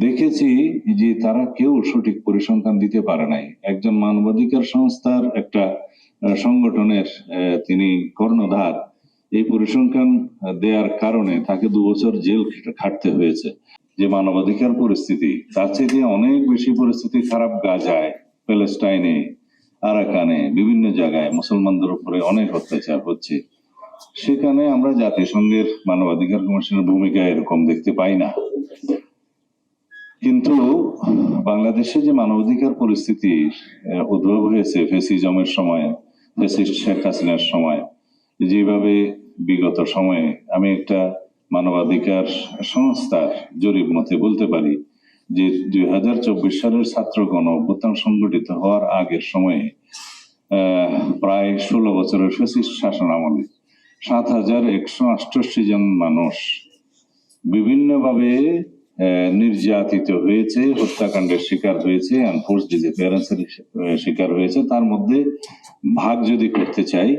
দেখেছি যে তারা কেউ সঠিক পরিসংখ্যান দিতে পারে নাই। একজন মানবাধিকার সংস্থার একটা সংগঠনের তিনি কর্ণধার, এই পরিসংখ্যান দেওয়ার কারণে তাকে 2 বছর জেল খাটতে হয়েছে। যে মানবাধিকার পরিস্থিতি, তার চেয়ে অনেক বেশি পরিস্থিতি খারাপ গাজায়, প্যালেস্টাইনে, আরাকানে, বিভিন্ন জায়গায় মুসলমানদের উপরে অনেক অত্যাচার হচ্ছে। সেখানে আমরা জাতিসংঘের মানবাধিকার কমিশনের ভূমিকা এরকম দেখতে পাই না। কিন্তু বাংলাদেশে যে মানবাধিকার পরিস্থিতি উদ্ভব হয়েছে ফ্যাসিজমের সময়, ফ্যাসিস্ট শেখ হাসিনার সময়, যেভাবে বিগত সময়ে আমি একটা মানবাধিকার সংস্থার জরিপ মতে বলতে পারি যে 2024 সালের ছাত্র গণ অভ্যুত্থান সংগঠিত হওয়ার আগের সময়ে প্রায় 16 বছরের ফ্যাসিস্ট শাসন আমলে 7,188 জন মানুষ বিভিন্নভাবে নির্যাতিত হয়েছে, হত্যাকাণ্ডের শিকার হয়েছে, আনফোর্স ডিসঅ্যাপিয়ারেন্সের শিকার হয়েছে। তার মধ্যে ভাগ যদি করতে চাই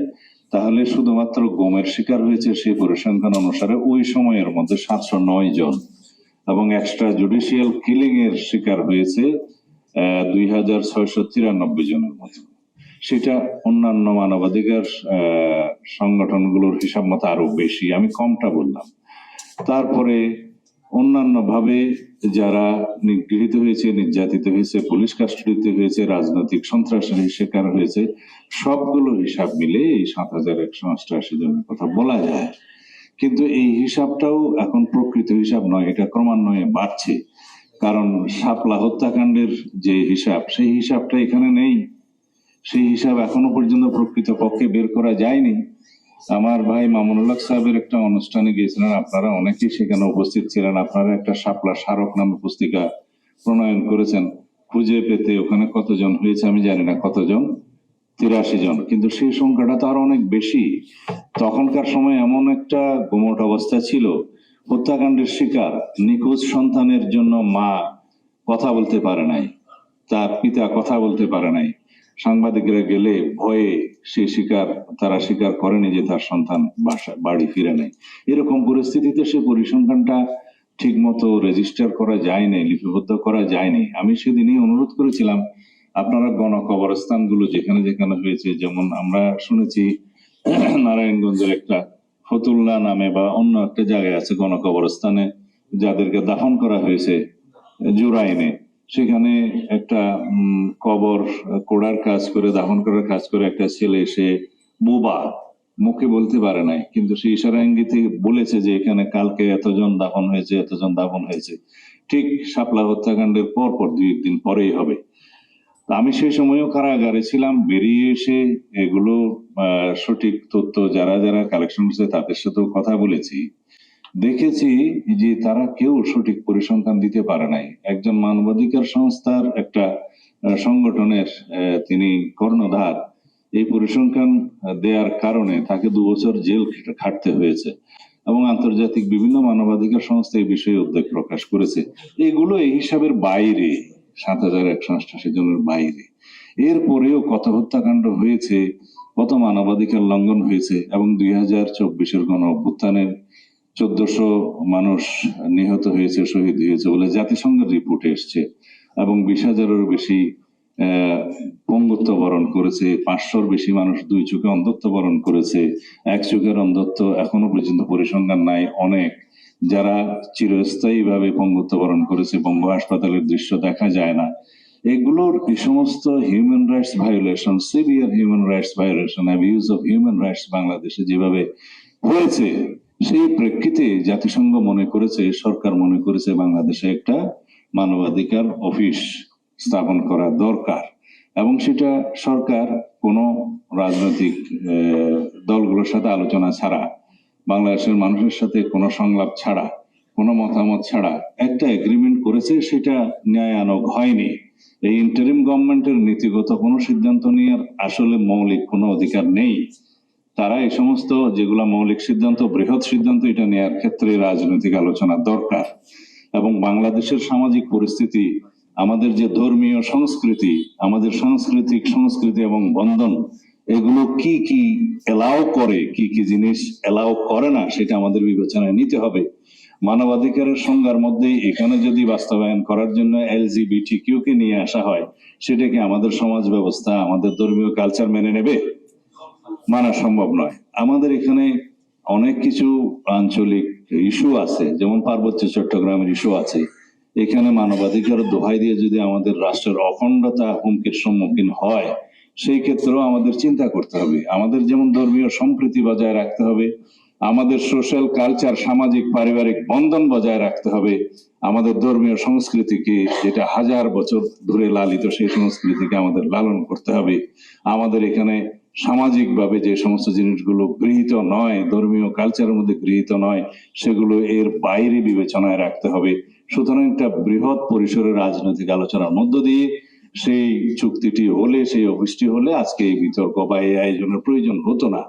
তাহলে শুধুমাত্র গমের শিকার হয়েছে সেই পরিসংখ্যান অনুসারে ওই সময়ের মধ্যে 709 জন, এবং এক্সট্রা জুডিশিয়াল কিলিং এর শিকার হয়েছে 2,693 জনের মতো। সেটা অন্যান্য মানবাধিকার সংগঠনগুলোর হিসাব মতো আরো বেশি, আমি কমটা বললাম। তারপরে অন্যান্য ভাবে যারা নিগৃহীত হয়েছে, নির্যাতিত হয়েছে, পুলিশ কাস্টডিতে হয়েছে, রাজনৈতিক সন্ত্রাসের শিকার হয়েছে, সবগুলো হিসাব মিলে এই 7,188 জনের কথা বলা যায়। কিন্তু এই হিসাবটাও এখন প্রকৃত হিসাব নয়, এটা ক্রমান্বয়ে বাড়ছে। কারণ শাপলা হত্যাকাণ্ডের যে হিসাব, সেই হিসাবটা এখানে নেই। সেই হিসাব এখনো পর্যন্ত প্রকৃত পক্ষে বের করা যায়নি। আমার ভাই মামুনুল হক সাহেবের একটা অনুষ্ঠানে গিয়েছিলেন, আপনারা অনেকেই সেখানে উপস্থিত ছিলেন। আপনারা একটা শাপলা স্মারক নামে পুস্তিকা প্রণয়ন করেছেন। খুঁজে পেতে ওখানে কতজন হয়েছে আমি জানি না, কতজন, 83 জন, কিন্তু সেই সংখ্যাটা তো আরো অনেক বেশি। তখনকার সময় এমন একটা গুমট অবস্থা ছিল, হত্যাকাণ্ডের শিকার নিখোঁজ সন্তানের জন্য মা কথা বলতে পারে নাই, তার পিতা কথা বলতে পারে নাই। সাংবাদিকরা গেলে ভয়ে তারা স্বীকার করেনি যে তার সন্তান বাড়ি ফিরে নেয়। এরকম পরিস্থিতিতে সে পরিসংখ্যানটা ঠিক মতো রেজিস্টার করা যায়নি, লিপিবদ্ধ করা যায়নি। আমি সেদিনই অনুরোধ করেছিলাম আপনারা গণকবরস্থানগুলো যেখানে যেখানে হয়েছে, যেমন আমরা শুনেছি নারায়ণগঞ্জের একটা ফতুল্লা নামে বা অন্য একটা জায়গায় আছে গণকবরস্থানে যাদেরকে দাফন করা হয়েছে জুরাইনে, সেখানে একটা কবর কোড়ার কাজ করে, দাফন করার কাজ করে একটা ছেলে, সে বোবা, মুখে বলতে পারে নাই, কিন্তু সে ইশারা ইঙ্গিতে বলেছে যে এখানে কালকে এতজন দাফন হয়েছে, এতজন দাফন হয়েছে। ঠিক শাপলা হত্যাকাণ্ডের পর 2 দিন পরেই হবে। আমি সেই সময়ও কারাগারে ছিলাম। বেরিয়ে এসে এগুলো সঠিক তথ্য যারা যারা কালেকশন করছে তাদের সাথেও কথা বলেছি। দেখেছি যে তারা কেউ সঠিক পরিসংখ্যান দিতে পারে নাই। একজন মানবাধিকার সংস্থার একটা সংগঠনের তিনি কর্ণধার, এই পরিসংখ্যান দেওয়ার কারণে তাকে 2 বছর জেল খাটতে হয়েছে, এবং আন্তর্জাতিক বিভিন্ন মানবাধিকার সংস্থা এই বিষয়ে উদ্বেগ প্রকাশ করেছে। এগুলো এই হিসাবের বাইরে, 7,188 জনের বাইরে। এরপরেও কত হত্যাকাণ্ড হয়েছে, কত মানবাধিকার লঙ্ঘন হয়েছে, এবং 2024-এর গণ অভ্যুত্থানের 1400 মানুষ নিহত হয়েছে, শহীদ হয়েছে বলে জাতিসংঘের রিপোর্টে এসছে, এবং 20,000-এরও বেশি পঙ্গুত্ব বরণ করেছে, 500-র বেশি মানুষ 2 চোখে অন্ধত্ব বরণ করেছে, 1 চোখের অন্ধত্ব এখনো পর্যন্ত পরিসংখ্যান নাই অনেক, যারা চিরস্থায়ী ভাবে পঙ্গুত্ব বরণ করেছে, বঙ্গ হাসপাতালের দৃশ্য দেখা যায় না। এগুলোর এই সমস্ত human rights violation, severe human rights violation, abuse of human rights বাংলাদেশে যেভাবে হয়েছে, সেই প্রেক্ষিতে জাতিসংঘ মনে করেছে, সরকার মনে করেছে বাংলাদেশে একটা মানবাধিকার অফিস স্থাপন করা দরকার, এবং সেটা সরকার কোনো রাজনৈতিক দলগুলোর সাথে আলোচনা ছাড়া, বাংলাদেশের মানুষের সাথে কোনো সংলাপ ছাড়া, কোনো মতামত ছাড়া একটা এগ্রিমেন্ট করেছে। সেটা ন্যায়ানক হয়নি। এই ইন্টারিম গভর্নমেন্টের নীতিগত কোনো সিদ্ধান্ত নেওয়ার আসলে মৌলিক কোনো অধিকার নেই। তারা এই সমস্ত যেগুলা মৌলিক সিদ্ধান্ত, বৃহৎ সিদ্ধান্ত, এটা নেওয়ার ক্ষেত্রে রাজনৈতিক আলোচনা দরকার। এবং বাংলাদেশের সামাজিক পরিস্থিতি, আমাদের যে ধর্মীয় সংস্কৃতি, আমাদের সাংস্কৃতিক সংস্কৃতি এবং বন্ধন, এগুলো কি কি এলাও করে, কি কি জিনিস এলাও করে না, সেটা আমাদের বিবেচনায় নিতে হবে। মানবাধিকারের সংজ্ঞার মধ্যে এখানে যদি বাস্তবায়ন করার জন্য LGBTQ কে নিয়ে আসা হয়, সেটা কি আমাদের সমাজ ব্যবস্থা, আমাদের ধর্মীয় কালচার মেনে নেবে? মানা সম্ভব নয়। আমাদের এখানে অনেক কিছু আঞ্চলিক ইস্যু আছে, যেমন পার্বত্য চট্টগ্রামের ইস্যু আছে। এখানে মানবাধিকার দোহাই দিয়ে যদি আমাদের রাষ্ট্রের অখণ্ডতা হুমকির সম্মুখীন হয়, সেই ক্ষেত্রেও আমাদের চিন্তা করতে হবে। আমাদের যেমন ধর্মীয় সম্প্রীতি বজায় রাখতে হবে, আমাদের সোশ্যাল কালচার, সামাজিক পারিবারিক বন্ধন বজায় রাখতে হবে, আমাদের ধর্মীয় সংস্কৃতিকে, যেটা হাজার বছর ধরে লালিত, সেই সংস্কৃতিকে আমাদের লালন করতে হবে। আমাদের এখানে সামাজিকভাবে যে সমস্ত জিনিসগুলো গৃহীত নয়, ধর্মীয় কালচারের মধ্যে গৃহীত নয়, সেগুলো এর বাইরে বিবেচনায় রাখতে হবে। সুতরাং একটা বৃহৎ পরিসরের রাজনৈতিক আলোচনার মধ্য দিয়ে সেই চুক্তিটি হলে, সেই অফিসটি হলে আজকে এই বিতর্ক বা এই আয়োজনের প্রয়োজন হতো না।